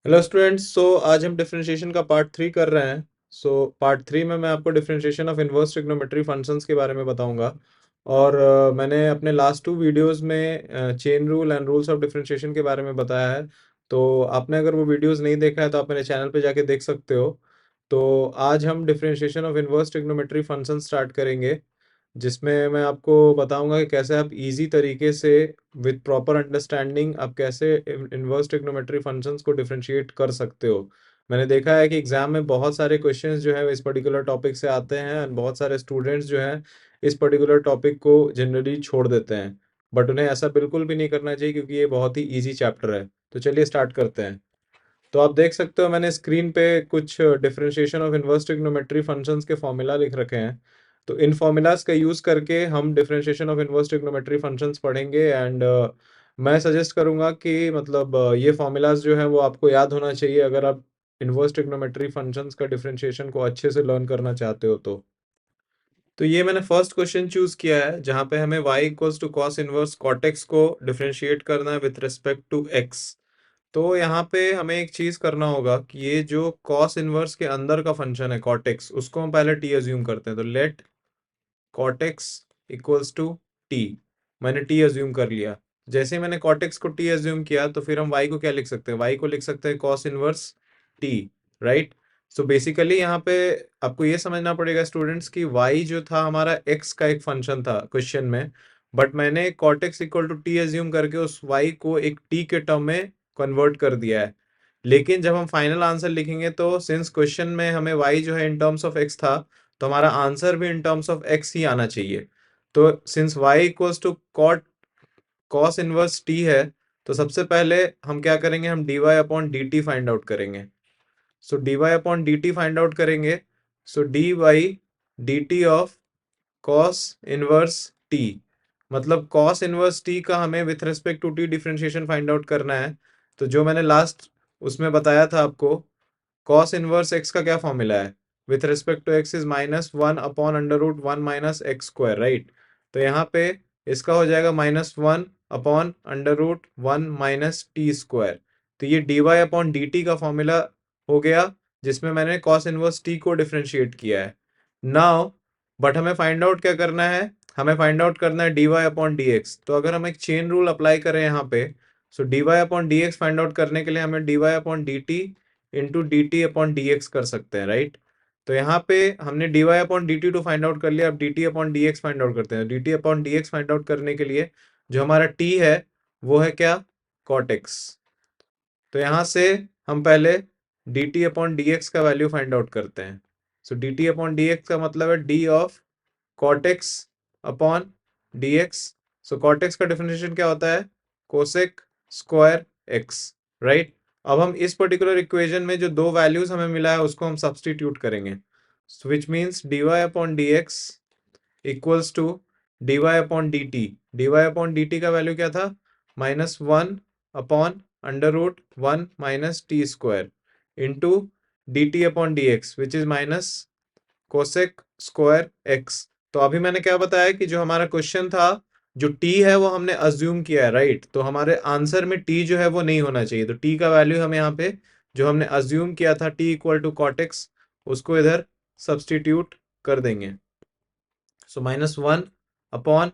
Hello students. आज हम differentiation का पार्ट 3 कर रहे हैं। पार्ट 3 में मैं आपको differentiation of inverse trigonometry functions के बारे में बताऊंगा। और मैंने अपने लास्ट 2 वीडियोस में chain rule and rules of differentiation के बारे में बताया है। तो आपने अगर वो वीडियोस नहीं देखा है तो आप मेरे चैनल पे जाके देख सकते हो। तो आज हम differentiation of inverse trigonometry functions start करेंगे, जिसमें मैं आपको बताऊंगा कि कैसे आप इजी तरीके से विद प्रॉपर अंडरस्टैंडिंग आप कैसे इनवर्स ट्रिग्नोमेट्री फंक्शंस को डिफरेंशिएट कर सकते हो। मैंने देखा है कि एग्जाम में बहुत सारे क्वेश्चंस जो है इस पर्टिकुलर टॉपिक से आते हैं एंड बहुत सारे स्टूडेंट्स जो हैं इस पर्टिकुलर टॉपिक को जनरली छोड़ देते हैं। बट उन्हें ऐसा बिल्कुल भी नहीं करना चाहिए, क्योंकि ये बहुत ही इजी चैप्टर है। तो चलिए स्टार्ट करते हैं। तो आप देख सकते हो मैंने स्क्रीन पे कुछ differentiation of inverse trigonometry functions के फॉर्मूला लिख रखे हैं। तो इन फॉर्मूलाज का यूज़ करके हम differentiation of inverse trigonometry functions पढ़ेंगे। एंड मैं सजेस्ट करूंगा कि मतलब ये फॉर्मूलाज जो है वो आपको याद होना चाहिए अगर आप इनवर्स ट्रिग्नोमेट्री फंक्शंस का डिफरेंशिएशन को अच्छे से लर्न करना चाहते हो। तो ये मैंने फर्स्ट क्वेश्चन चूज किया है, जहाँ पे हमें y equals to cos inverse cot x को डिफरेंशिएट करना है विथ रिस्पेक्ट टू x। तो यहाँ पे हमें एक चीज करना होगा कि ये जो कॉस इनवर्स के अंदर का फंक्शन है कॉट एक्स, उसको हम पहले t अज्यूम करते हैं। तो let cot x equals to t। मैंने t अज्यूम कर लिया। जैसे ही मैंने कॉट एक्स को t अज्यूम किया तो फिर हम y को क्या लिख सकते हैं? y को लिख सकते हैं cos inverse t, right. So basically यहाँ पे आपको ये समझना पड़ेगा स्टूडेंट्स कि y जो था हमारा x का एक फंक्शन था क्वेश्चन में, बट मैंने cot x equal to t assume करके उस y को एक t के टर्म में कन्वर्ट कर दिया है। लेकिन जब हम फाइनल आंसर लिखेंगे तो सिंस क्वेश्चन में हमें y जो है इन टर्म्स ऑफ x था, तो हमारा आंसर भी इन टर्म्स ऑफ x ही आना चाहिए। तो since y equals to cot cos inverse t है, तो सबसे पहले हम क्या करेंगे? हम dy upon D T find out करेंगे। सो dy upon D T find out करेंगे। So D by D T of cos inverse t, मतलब कॉस इनवर्स t का हमें with respect to t differentiation find out करना है। तो जो मैंने लास्ट उसमें बताया था आपको, कॉस इनवर्स x का क्या फॉर्मूला है? With respect to x is -1 upon under root 1 minus x square, right. तो यहाँ पे इसका हो जाएगा -1 upon under root 1 minus t square. तो ये d Y upon D t का फॉर्मूला हो गया, जिसमें मैंने कॉस इनवर्स t को डिफरेंशिएट किया है। नाउ बट हमें फाइंड आउट क्या करना है? हमें फाइंड आउट करना है d Y upon D x. तो अगर हम एक चेन रूल अप्लाई करें यहाँ पे, so D Y upon D X find out करने के लिए हमें D Y upon D T into D T upon D X कर सकते हैं, राइट। तो यहाँ पे हमने D Y upon D T to find out कर लिया। अब D T upon D X find out करते हैं। D T upon D X find out करने के लिए जो हमारा टी है वो है क्या? Cot X. तो यहाँ से हम पहले D T upon D x का वैल्यू फाइंड आउट करते हैं। So D T upon D x का मतलब है D of cot X upon D X. So cot X का डिफरेंशिएशन क्या होता है? Cosec square X, right. अब हम इस पर्टिकुलर इक्वेशन में जो दो वैल्यूज हमें मिला है उसको हम सब्सटीट्यूट करेंगे, which means d Y upon D x equals to d Y upon D t. D Y upon D t का वैल्यू क्या था? -1 upon under root 1 minus t square into D T upon D x which is minus cosec square x. तो अभी मैंने क्या बताया कि जो हमारा क्वेश्चन था, जो t है वो हमने अज्यूम किया है, राइट। तो हमारे आंसर में t जो है वो नहीं होना चाहिए। तो t का वैल्यू हम यहाँ पे जो हमने अज्यूम किया था t equal to cot x, उसको इधर सब्सटीट्यूट कर देंगे। So -1 upon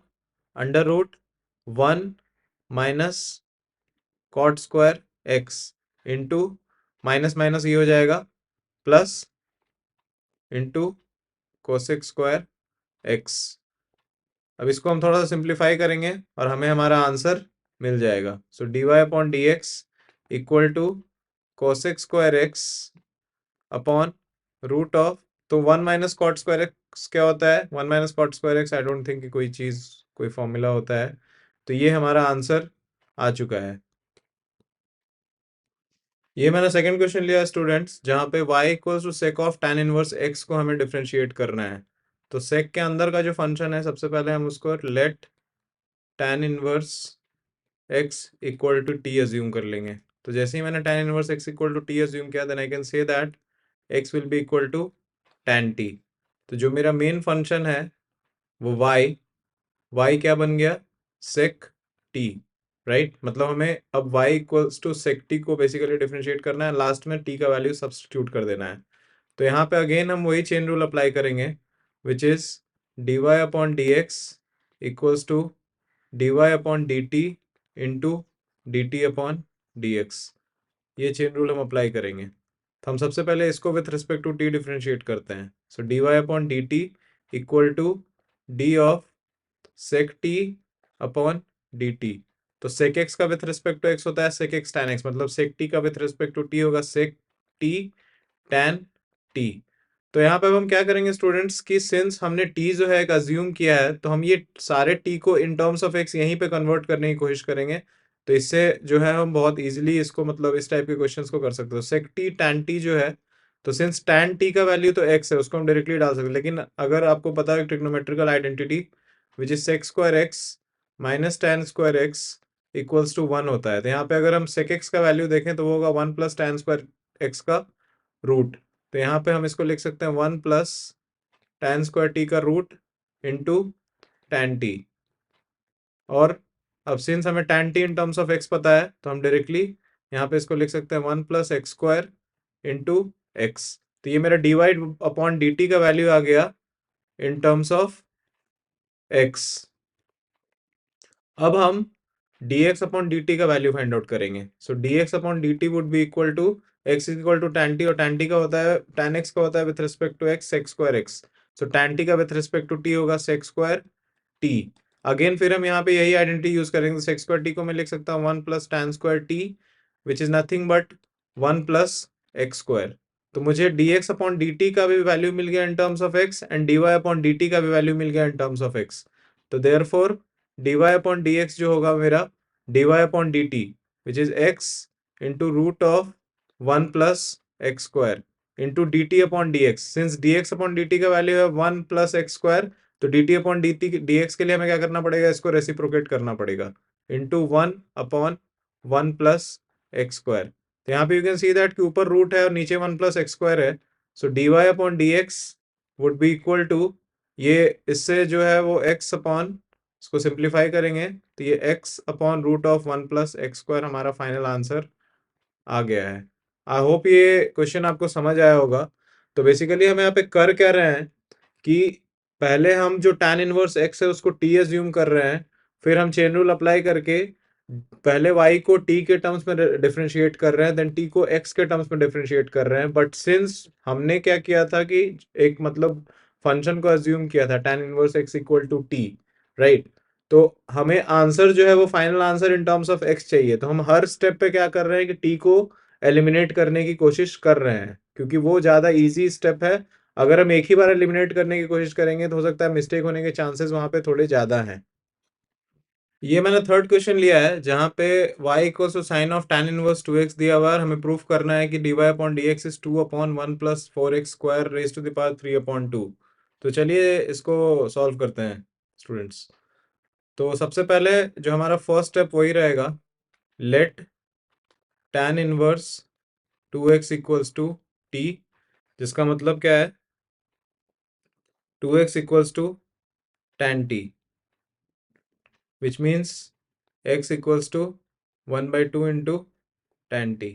under root 1 minus cot square x into minus minus ये हो जाएगा plus into cosec square x. अब इसको हम थोड़ा सा सिंप्लीफाई करेंगे और हमें हमारा आंसर मिल जाएगा। So D Y upon D x equal to cosec square x upon root of, तो 1 माइनस कॉट स्क्वायर एक्स क्या होता है? 1 minus cot square x, I don't think कि कोई चीज़ कोई फॉर्मूला होता है। तो ये हमारा आंसर आ चुका है। ये मैंने सेकंड क्वेश्चन लिया स्टूडेंट्स, जहाँ पे y equals to sec of tan inverse x को हमें डिफरेंशिएट करना है। तो सेक के अंदर का जो फंक्शन है, सबसे पहले हम उसको let tan inverse x equal to t assume कर लेंगे। तो जैसे ही मैंने tan inverse x equal to t assume किया, then I can say that x will be equal to tan t। तो जो मेरा मेन फंक्शन है वो y क्या बन गया? सेक t, राइट, मतलब हमें अब y equals to sec t को बेसिकली डिफरेंशिएट करना है, लास्ट में t का वैल्यू सब्स्टिट्यूट कर देना है। तो यहाँ पे अगेन हम वही चेन रूल अप्लाई करेंगे, which is dy upon dx equals to dy upon dt into dt upon dx। ये चेन रूल हम अप्लाई करेंगे। तो हम सबसे पहले इसको with respect to t differentiate करते हैं। So dy upon dt equal to d of sec t upon dt। तो sec x का विथ रिस्पेक्ट टू x होता है sec x tan x, मतलब sec t का विथ रिस्पेक्ट टू t होगा sec t tan t। तो यहाँ पे अब हम क्या करेंगे स्टूडेंट्स कि सिंस हमने t जो है एक अज्यूम किया है, तो हम ये सारे t को इन टर्म्स ऑफ x यहीं पे कन्वर्ट करने की कोशिश करेंगे। तो इससे जो है हम बहुत इजीली इसको मतलब इस टाइप के क्वेश्चंस को कर सकते हो। sec t tan t जो है, तो सिंस tan t का वैल्यू तो x है, उसको हम डायरेक्टली डाल सकते हैं। लेकिन अगर आपको पता है trigonometrical identity which is sec square x minus tan square x equals to 1 होता है, तो यहाँ पे अगर हम sec x का वैल्यू देखें तो वो होगा 1 प्लस tan स्क्वायर x का रूट। तो यहाँ पे हम इसको लिख सकते हैं 1 प्लस tan स्क्वायर t का रूट इंटू tan t। और अब सिंस हमें tan t in terms of x पता है, तो हम डायरेक्टली यहाँ पे इसको लिख सकते हैं 1 plus x square into x. तो ये मेरा डिवाइड अपॉन dt का वैल्यू आ गया इन टर्म्स ऑफ x। अब हम dx अपॉन dt का वैल्यू फाइंड आउट करेंगे। So dx upon dt would be equal to x is equal to tan t, और tan t का होता है tan x का होता है with respect to x sec square x। So tan t का with respect to t होगा sec square t। Again फिर हम यहाँ पे यही आइडेंटिटी यूज करेंगे। sec स्क्वायर t को मैं लिख सकता हूँ 1 plus tan square t which is nothing but 1 plus x square. तो मुझे dx अपॉन dt का भी वैल्यू मिल गया in terms of x, and dy upon dt का भी वैल्यू मिल गया इन टर्म्स ऑफ x। तो देयरफॉर dy अपॉन dx जो होगा मेरा dy upon dt which is x into root of 1 plus x square into dt upon dx। Since dx upon dt का value है 1 प्लस एक्स स्क्वायर, तो dt upon dx के लिए हमें क्या करना पड़ेगा, इसको रेसिप्रोकेट करना पड़ेगा into 1 upon 1 plus x square. तो यहाँ पे यू कैन सी दैट कि ऊपर रूट है और नीचे 1 प्लस एक्स स्क्वायर है। So dy upon dx would be equal to, ये इससे जो है वो x अपॉन, इसको सिंप्लीफाई करेंगे तो ये x upon root of 1 plus x square हमारा फाइनल आंसर आ गया है। आई होप ये क्वेश्चन आपको समझ आया होगा। तो बेसिकली हम यहाँ पे कर क्या रहे हैं कि पहले हम जो tan इनवर्स x है उसको t एज्यूम कर रहे हैं, फिर हम चेन रूल अप्लाई करके पहले y को t के टर्म्स में डिफरेंशिएट कर रहे हैं, देन t को x के टर्म्स में डिफरेंशिएट कर रहे हैं। बट सिंस हमने क्या किया था कि एक मतलब फंक्शन को एज्यूम किया था tan inverse x equal to t, right. तो हमें आंसर जो है वो final answer in terms of x चाहिए। तो हम हर स्टेप पे क्या कर रहे हैं कि t को एलिमिनेट करने की कोशिश कर रहे हैं, क्योंकि वो ज़्यादा इजी स्टेप है। अगर हम एक ही बार एलिमिनेट करने की कोशिश करेंगे तो हो सकता है मिस्टेक होने के चांसेस वहां पे थोड़े ज़्यादा हैं। ये मैंने थर्ड क्वेश्चन लिया है जहाँ पे y equals to sine of tan inverse 2x दिया हुआ है। हमें प्रूफ करना है कि dy upon dx is 2 upon 1 plus 4x square raise to the power 3 upon 2। तो चलिए इसको सॉल्व करते हैं स्टूडेंट्स। तो सबसे पहले जो हमारा फर्स्ट स्टेप वही रहेगा, let tan inverse 2x equals to t, जिसका मतलब क्या है 2x equals to tan t, which means x equals to 1/2 into tan t।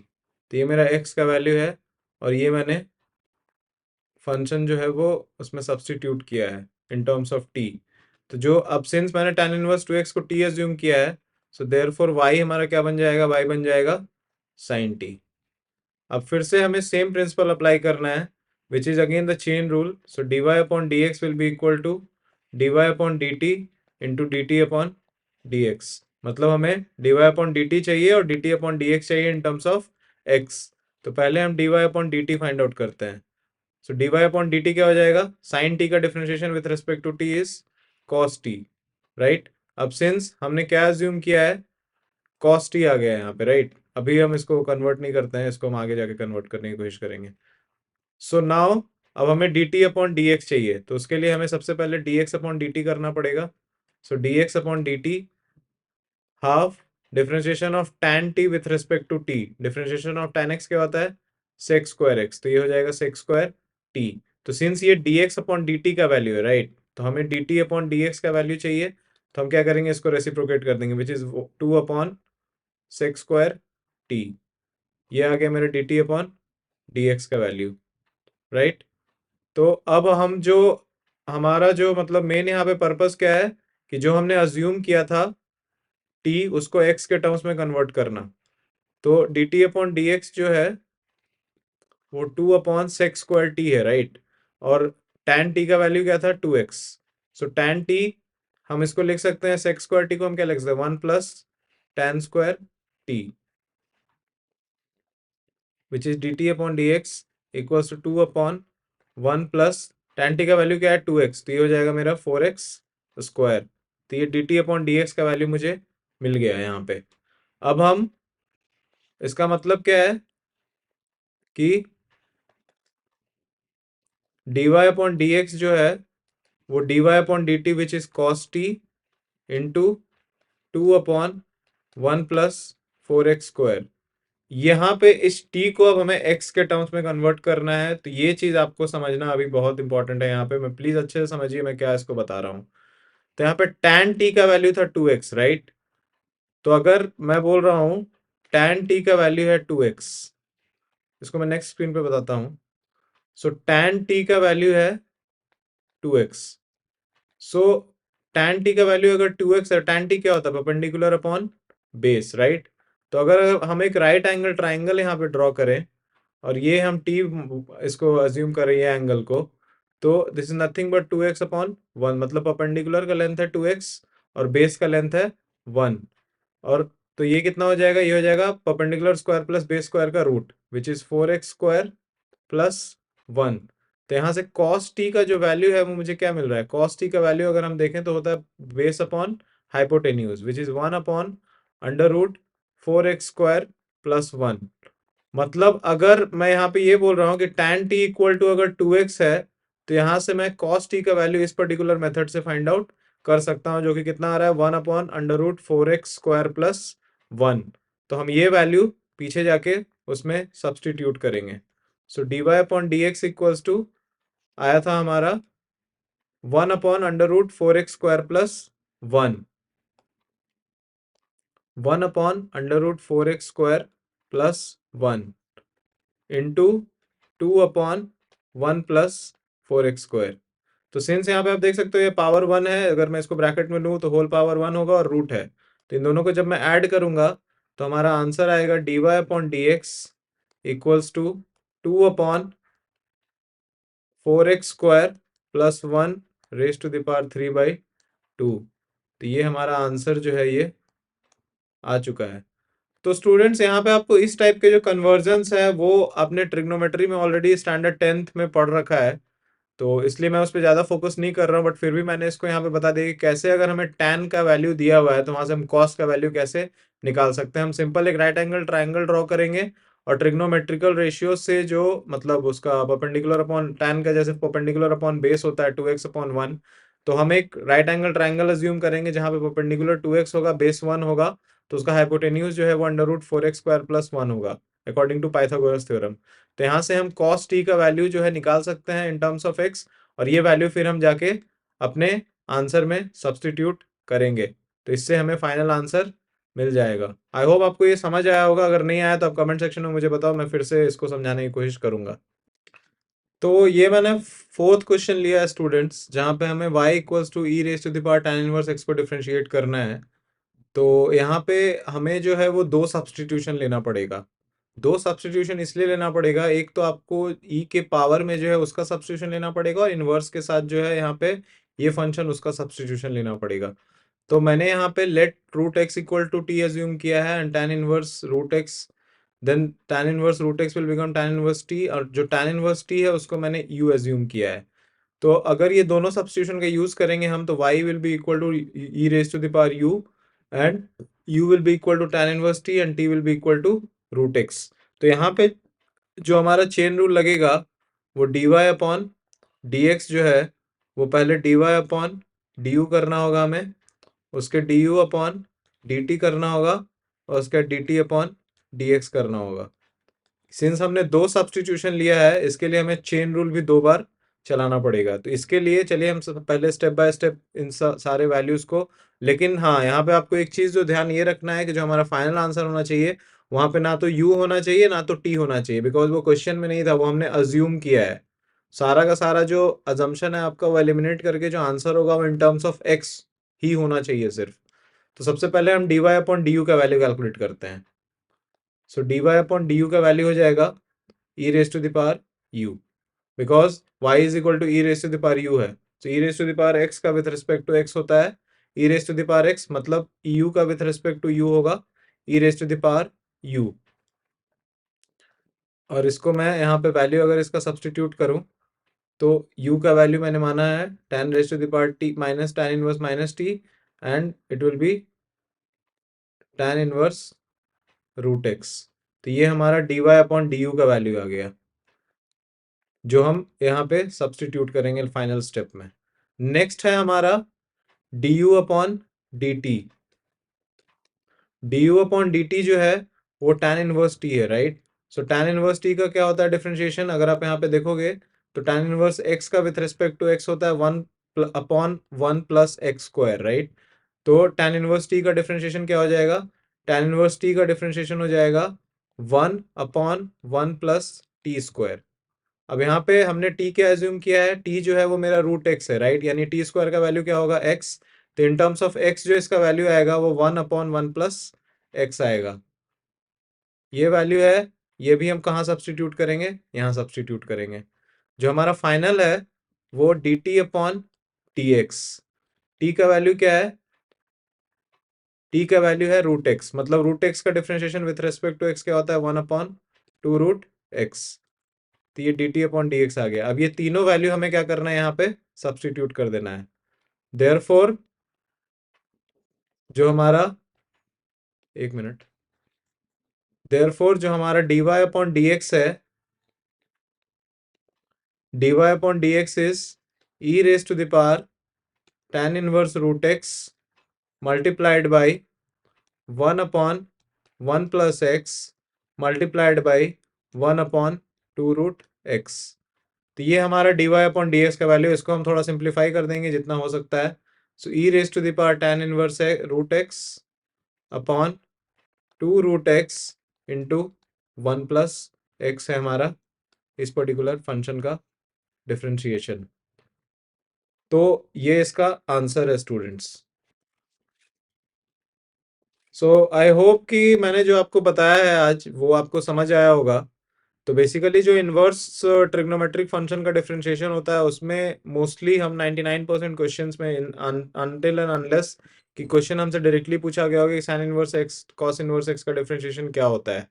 तो ये मेरा x का वैल्यू है और ये मैंने फंक्शन जो है वो उसमें सब्स्टिट्यूट किया है इन टर्म्स ऑफ t। तो जो अब सिंस मैंने tan इनवर्स 2x को t एज्यूम किया है, सो देयरफॉर y हमारा क्या बन जाएगा, y बन जाएगा sin t। अब फिर से हमें सेम प्रिंसिपल अप्लाई करना है, which is again the chain rule. So dy upon dx will be equal to dy upon dt into dt upon dx। मतलब हमें dy अपॉन dt चाहिए और dt अपॉन dx चाहिए इन टर्म्स ऑफ x। तो पहले हम dy upon dt find out करते हैं। सो dy अपॉन dt क्या हो जाएगा, साइन t का differentiation with respect to t is cos t, right. अब सिंस हमने क्या एज्यूम किया है, cos t आ गया है यहाँ पे, राइट। अभी हम इसको कन्वर्ट नहीं करते हैं, इसको हम आगे जाके कन्वर्ट करने की कोशिश करेंगे। सो नाउ अब हमें dt अपॉन dx चाहिए, तो उसके लिए हमें सबसे पहले dx अपॉन dt करना पड़ेगा। So dx upon dt half differentiation of tan t with respect to t, differentiation of tan x क्या होता है, sec स्क्वायर x, तो ये हो जाएगा sec स्क्वायर t। तो सिंस ये dx अपॉन dt का वैल्यू है, राइट, तो हमें dt अपॉन dx का वैल्यू चाहिए। तो हम क्या करेंगे, इसको रेसिप्रोकेट कर देंगे, which is 2 upon sec square t, ये आ गया मेरा d T upon D x का वैल्यू, राइट। तो अब हम जो हमारा जो मतलब मेन यहाँ पे पर्पस क्या है कि जो हमने अज्यूम किया था टी, उसको एक्स के टर्म्स में कन्वर्ट करना। तो D T upon D x जो है वो 2 अपॉन सेक स्क्वायर टी है, राइट। और tan टी का वैल्यू क्या था, 2x। सो tan टी हम इसको लिख सकते हैं, सेक स्क्वायर टी को हम क्या लिख सकते हैं, 1 + tan square t, which is d T upon D x equals to 2/1 + tan t का वैल्यू क्या है, 2x, तो ये हो जाएगा मेरा 4x स्क्वायर। तो ये D T upon D x का वैल्यू मुझे मिल गया यहाँ पे। अब हम इसका मतलब क्या है कि d Y upon D x जो है वो d Y upon D t which is cos t into 2/1 + 4x square. यहाँ पे इस t को अब हमें x के टर्म्स में कन्वर्ट करना है, तो ये चीज आपको समझना अभी बहुत इंपॉर्टेंट है। यहाँ पे मैं प्लीज अच्छे से समझिए मैं क्या इसको बता रहा हूँ। तो यहाँ पे tan t का वैल्यू था 2x, राइट। तो अगर मैं बोल रहा हूँ tan t का वैल्यू है 2x, इसको मैं नेक्स्ट स्क्रीन पे बताता हूँ। सो tan t का वैल्यू है 2x। सो tan t का वैल्यू अगर 2x है, tan t क्या होता है, परपेंडिकुलर अपॉन बेस, राइट। तो अगर हम एक राइट एंगल ट्राइंगल यहाँ पे ड्रॉ करें और ये हम t इसको अज्यूम कर रही है एंगल को, तो this is nothing but 2x/1, मतलब परपेंडिकुलर का लेंथ है 2x और बेस का लेंथ है 1। और तो ये कितना हो जाएगा, ये हो जाएगा perpendicular square plus base square का root, which is 4x square plus 1। तो यहाँ से cos t का जो वैल्यू है वो मुझे क्या मिल रहा है, cos t का वैल्यू अगर हम देखें तो होता है base upon hypotenuse, which is 1/√4x square plus 1। मतलब अगर मैं यहाँ पे ये बोल रहा हूँ कि tan t इक्वल टू अगर 2x है, तो यहाँ से मैं cos t का वैल्यू इस पर्टिकुलर मेथड से फाइंड आउट कर सकता हूँ, जो कि कितना आ रहा है, 1/√4x स्क्वायर प्लस 1। तो हम ये वैल्यू पीछे जाके उसमें सब्सटीट्यूट करेंगे। So D Y upon D x equals to आया था हमारा 1/√4x square plus 1, 1/√4x square plus 1 into 2/1 + 4x square. तो सिंस यहाँ पे आप देख सकते हो ये पावर 1 है, अगर मैं इसको ब्रैकेट में लूँ तो होल पावर 1 होगा और रूट है, तो इन दोनों को जब मैं ऐड करूंगा तो हमारा आंसर आएगा d Y upon D x equals to 2/4x square plus 1 raise to the power 3/2। तो ये हमारा आंसर जो है ये आ चुका है। तो स्टूडेंट्स यहाँ पे आपको इस टाइप के जो कन्वर्जन्स है वो आपने ट्रिग्नोमेट्री में ऑलरेडी स्टैंडर्ड 10th में पढ़ रखा है, तो इसलिए मैं उस पर ज़्यादा फोकस नहीं कर रहा हूँ। बट फिर भी मैंने इसको यहाँ पे बता दिया कि कैसे अगर हमें tan का वैल्यू दिया हुआ है तो वहां से हम cos का वैल्यू कैसे निकाल सकते हैं। हम सिंपल एक राइट एंगल ट्राइंगल ड्रॉ करेंगे और ट्रिग्नोमेट्रिकल रेशियो से जो मतलब उसका परपेंडिकुलर अपॉन tan का जैसे परपेंडिकुलर अपॉन बेस होता है 2x/1, तो हम एक राइट एंगल ट्राइंगल अज्यूम करेंगे जहाँ पे परपेंडिकुलर 2x होगा, बेस 1 होगा, तो उसका हाइपोटेन्यूज जो है वो √4x स्क्वायर प्लस 1 होगा अकॉर्डिंग टू पाइथागोरस थ्योरम। तो यहाँ से हम cos t का वैल्यू जो है निकाल सकते हैं इन टर्म्स ऑफ x, और ये वैल्यू फिर हम जाके अपने आंसर में सब्सटीट्यूट करेंगे, तो इससे हमें फाइनल आंसर मिल जाएगा। आई होप आपको ये समझ आया होगा, अगर नहीं आया तो आप कमेंट सेक्शन में मुझे बताओ, मैं फिर से इसको समझाने की कोशिश करूंगा। तो ये मैंने फोर्थ क्वेश्चन लिया है स्टूडेंट्स, जहाँ पे हमें y equals to e raise to the power tan inverse x को डिफरेंशिएट करना है। तो यहाँ पे हमें जो है वो दो सब्सटीट्यूशन लेना पड़ेगा। दो सब्सटीट्यूशन इसलिए लेना पड़ेगा, एक तो आपको e के पावर में जो है उसका सब्सटीट्यूशन लेना पड़ेगा, और इनवर्स के साथ जो है यहाँ पे ये फंक्शन उसका सब्सटीट्यूशन लेना पड़ेगा। तो मैंने यहाँ पे let root x equal to t assume किया है and tan inverse root x, then tan inverse root x will become tan inverse t, और जो tan इनवर्स टी है उसको मैंने u एज्यूम किया है। तो अगर ये दोनों सब्सटीट्यूशन का यूज करेंगे हम, तो y will be equal to e raise to the power u and u will be equal to tan inverse t and t will be equal to root x. तो यहाँ पे जो हमारा चेन रूल लगेगा वो d Y upon D x जो है वो पहले d Y upon d u करना होगा हमें, उसके d u upon D t करना होगा, और उसके d T upon D x करना होगा। सिंस हमने दो सब्सटीट्यूशन लिया है, इसके लिए हमें चेन रूल भी दो बार चलाना पड़ेगा। तो इसके लिए चलिए हम पहले स्टेप बाय स्टेप इन सारे वैल्यूज को, लेकिन हाँ यहाँ पे आपको एक चीज जो ध्यान ये रखना है कि जो हमारा फाइनल आंसर होना चाहिए वहां पे ना तो u होना चाहिए ना तो t होना चाहिए, बिकॉज वो क्वेश्चन में नहीं था, वो हमने अज्यूम किया है। सारा का सारा जो अजम्पशन है आपका वो एलिमिनेट करके जो आंसर होगा वो इन टर्म्स ऑफ x ही होना चाहिए सिर्फ। तो सबसे पहले हम dy अपॉन du का वैल्यू कैलकुलेट करते हैं। सो dy अपॉन du का वैल्यू हो जाएगा e raise to the power u, because y is equal to e raise to the power u है। तो e raise to the power x का with respect to x होता है e raise to the power x, मतलब eu का with respect to u होगा e raise to the power u। और इसको मैं यहाँ पे वैल्यू अगर इसका सब्सटीट्यूट करूँ तो u का वैल्यू मैंने माना है tan raise to the power t minus tan inverse minus t, and it will be tan inverse root x। तो ये हमारा dy अपॉन du का वैल्यू आ गया, जो हम यहाँ पे सब्सटीट्यूट करेंगे फाइनल स्टेप में। नेक्स्ट है हमारा du upon dt। du upon dt जो है वो tan इनवर्स t है, राइट। सो tan इनवर्स t का क्या होता है डिफरेंशिएशन, अगर आप यहाँ पे देखोगे तो tan इनवर्स x का विथ रिस्पेक्ट टू x होता है 1/1 प्लस एक्स स्क्वायर, राइट। तो tan इनवर्स t का डिफरेंशिएशन क्या हो जाएगा, tan इनवर्स t का डिफरेंशिएशन हो जाएगा 1/1 प्लस टी स्क्वायर। अब यहाँ पे हमने t क्या एज्यूम किया है, t जो है वो मेरा रूट x है, राइट, यानी टी स्क्वायर का वैल्यू क्या होगा x। तो इन टर्म्स ऑफ x जो इसका वैल्यू आएगा वो 1/1 प्लस x आएगा। ये वैल्यू है, ये भी हम कहाँ सब्सटीट्यूट करेंगे, यहाँ सब्सटीट्यूट करेंगे। जो हमारा फाइनल है वो dt अपॉन dx। t का वैल्यू क्या है, t का वैल्यू है रूट x, मतलब रूट x का differentiation with respect to x क्या होता है 1/2 रूट x। तो ये dt अपॉन dx आ गया। अब ये तीनों वैल्यू हमें क्या करना है, यहाँ पे सब्सटीट्यूट कर देना है। देयरफॉर जो हमारा, एक मिनट, देयरफॉर जो हमारा dy अपॉन dx है, dy upon dx is e raise to the power tan inverse root x multiplied by 1/1 plus x multiplied by 1/2 root x। तो ये हमारा dy अपॉन dx का वैल्यू, इसको हम थोड़ा सिंप्लीफाई कर देंगे जितना हो सकता है। So e raise to the power tan inverse है root x upon 2 root x into 1 plus x है हमारा इस पर्टिकुलर फंक्शन का डिफरेंशिएशन। तो ये इसका आंसर है स्टूडेंट्स। सो आई होप कि मैंने जो आपको बताया है आज वो आपको समझ आया होगा। तो बेसिकली जो इन्वर्स ट्रिग्नोमेट्रिक फंक्शन का डिफरेंशिएशन होता है उसमें मोस्टली हम 99% क्वेश्चंस में अनटिल एंड अनलेस कि क्वेश्चन हमसे डायरेक्टली पूछा गया होगा कि sine inverse x cos inverse x का डिफरेंशिएशन क्या होता है,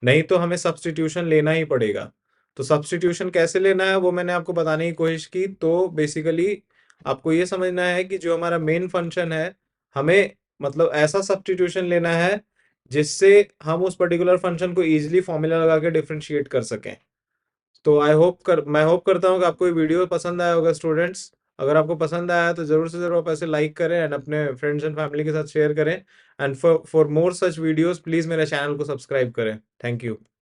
नहीं तो हमें सब्सटीट्यूशन लेना ही पड़ेगा। तो सब्सटीट्यूशन कैसे लेना है वो मैंने आपको बताने की कोशिश की। तो बेसिकली आपको ये समझना है कि जो हमारा मेन फंक्शन है हमें मतलब ऐसा सब्सटीट्यूशन लेना है जिससे हम उस पर्टिकुलर फंक्शन को इजीली फॉर्मूला लगा के डिफरेंशिएट कर सकें। तो मैं होप करता हूँ कि आपको ये वीडियो पसंद आया होगा स्टूडेंट्स। अगर आपको पसंद आया तो जरूर से जरूर आप ऐसे लाइक करें एंड अपने फ्रेंड्स एंड फैमिली के साथ शेयर करें, and for more such videos please मेरे चैनल को सब्सक्राइब करें। Thank you.